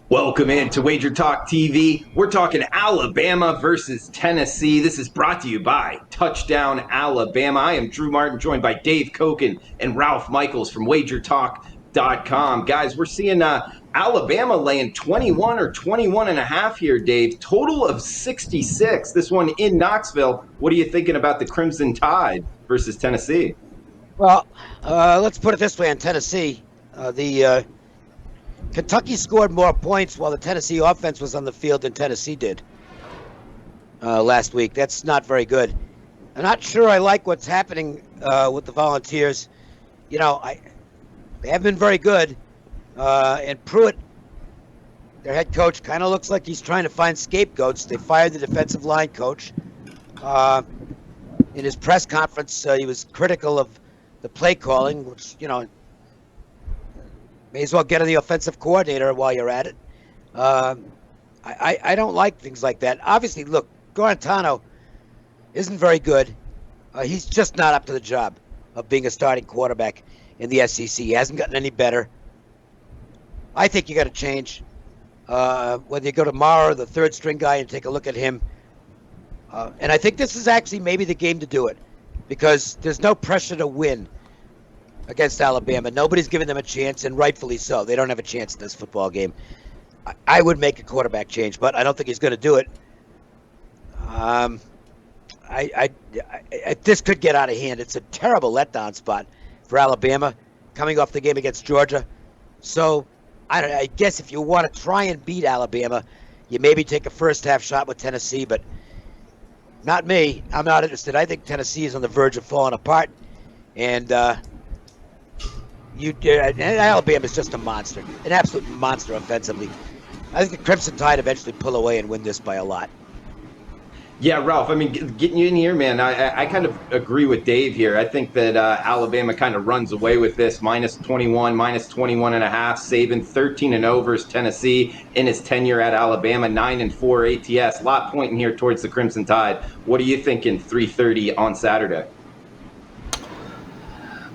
Welcome in to WagerTalk TV. We're talking Alabama versus Tennessee. This is brought to you by Touchdown Alabama. I am Drew Martin, joined by Dave Koken and Ralph Michaels from WagerTalk.com. Guys, we're seeing Alabama laying 21 or 21 and a half here, Dave. Total of 66. This one in Knoxville. What are you thinking about the Crimson Tide versus Tennessee? Well, let's put it this way on Tennessee. Kentucky scored more points while the Tennessee offense was on the field than Tennessee did last week. That's not very good. I'm not sure I like what's happening with the Volunteers. You know, they haven't been very good. And Pruitt, their head coach, kind of looks like he's trying to find scapegoats. They fired the defensive line coach. In his press conference, he was critical of the play calling, which, you know, may as well get to the offensive coordinator while you're at it. I don't like things like that. Obviously, look, Guarantano isn't very good. He's just not up to the job of being a starting quarterback in the SEC. He hasn't gotten any better. I think you got to change. Whether you go to Mara, the third string guy, and take a look at him. And I think this is actually maybe the game to do it, because there's no pressure to win against Alabama. Nobody's giving them a chance, and rightfully so. They don't have a chance in this football game. I would make a quarterback change, but I don't think he's going to do it. This could get out of hand. It's a terrible letdown spot for Alabama coming off the game against Georgia. So I guess if you want to try and beat Alabama, you maybe take a first half shot with Tennessee, but not me. I'm not interested. I think Tennessee is on the verge of falling apart, and Alabama is just a monster, an absolute monster offensively. I think the Crimson Tide eventually pull away and win this by a lot. Yeah, Ralph, I mean, getting you in here, man, I kind of agree with Dave here. I think that Alabama kind of runs away with this, minus 21, minus 21 and a half. Saban 13-0 versus Tennessee in his tenure at Alabama, 9-4 ATS. A lot pointing here towards the Crimson Tide. What are you thinking 3:30 on Saturday?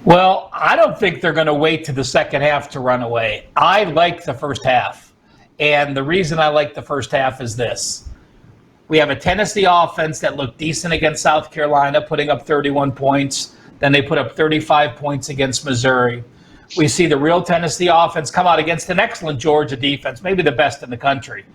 Well, I don't think they're going to wait to the second half to run away. I like the first half. And the reason I like the first half is this. We have a Tennessee offense that looked decent against South Carolina, putting up 31 points. Then they put up 35 points against Missouri. We see the real Tennessee offense come out against an excellent Georgia defense, maybe the best in the country.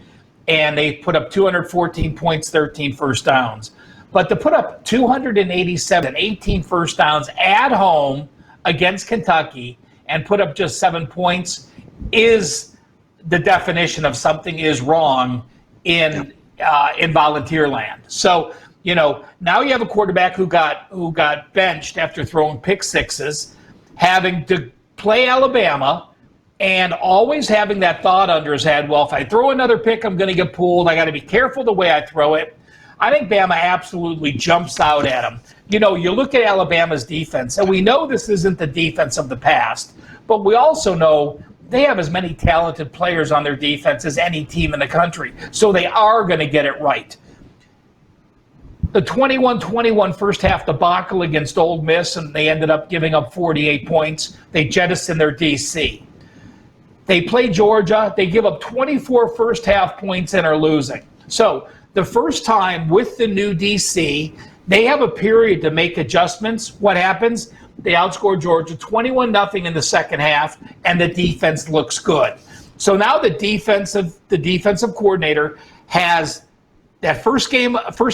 And they put up 214 points, 13 first downs. But to put up 287, 18 first downs at home against Kentucky and put up just 7 points is the definition of something is wrong in volunteer land. So, you know, now you have a quarterback who got benched after throwing pick sixes, having to play Alabama, and always having that thought under his head, well, if I throw another pick, I'm going to get pulled. I got to be careful the way I throw it. I think Bama absolutely jumps out at him. You know, you look at Alabama's defense, and we know this isn't the defense of the past, but we also know they have as many talented players on their defense as any team in the country. So they are going to get it right. The 21-21 first half debacle against Ole Miss, and they ended up giving up 48 points. They jettisoned their DC. They play Georgia. They give up 24 first half points and are losing. So the first time with the new DC, they have a period to make adjustments. What happens? They outscore Georgia 21-0 in the second half, and the defense looks good. So now the defensive coordinator has that first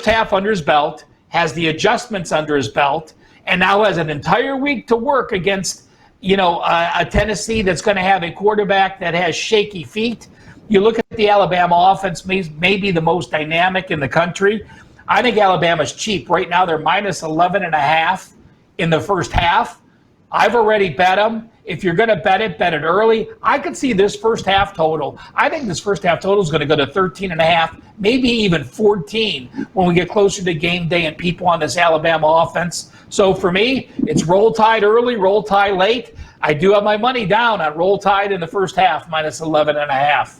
half under his belt, has the adjustments under his belt, and now has an entire week to work against, you know, a Tennessee that's going to have a quarterback that has shaky feet. You look at the Alabama offense, maybe the most dynamic in the country. I think Alabama's cheap. Right now they're minus 11.5 in the first half. I've already bet them. If you're going to bet it early. I could see this first half total. I think this first half total is going to go to 13.5, maybe even 14 when we get closer to game day and people on this Alabama offense. So for me, it's Roll Tide early, Roll Tide late. I do have my money down on Roll Tide in the first half, minus 11.5.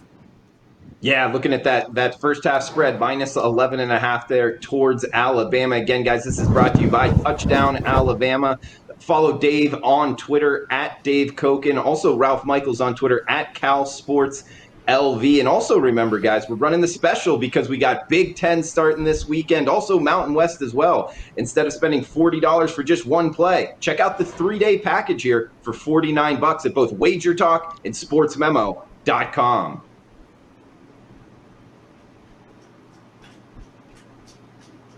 Yeah, looking at that first half spread, minus 11.5 there towards Alabama. Again, guys, this is brought to you by Touchdown Alabama. Follow Dave on Twitter at Dave Koken. Also, Ralph Michaels on Twitter at Cal Sports LV. And also remember, guys, we're running the special because we got Big Ten starting this weekend, also Mountain West as well. Instead of spending $40 for just one play, check out the 3-day package here for $49 at both WagerTalk and SportsMemo.com.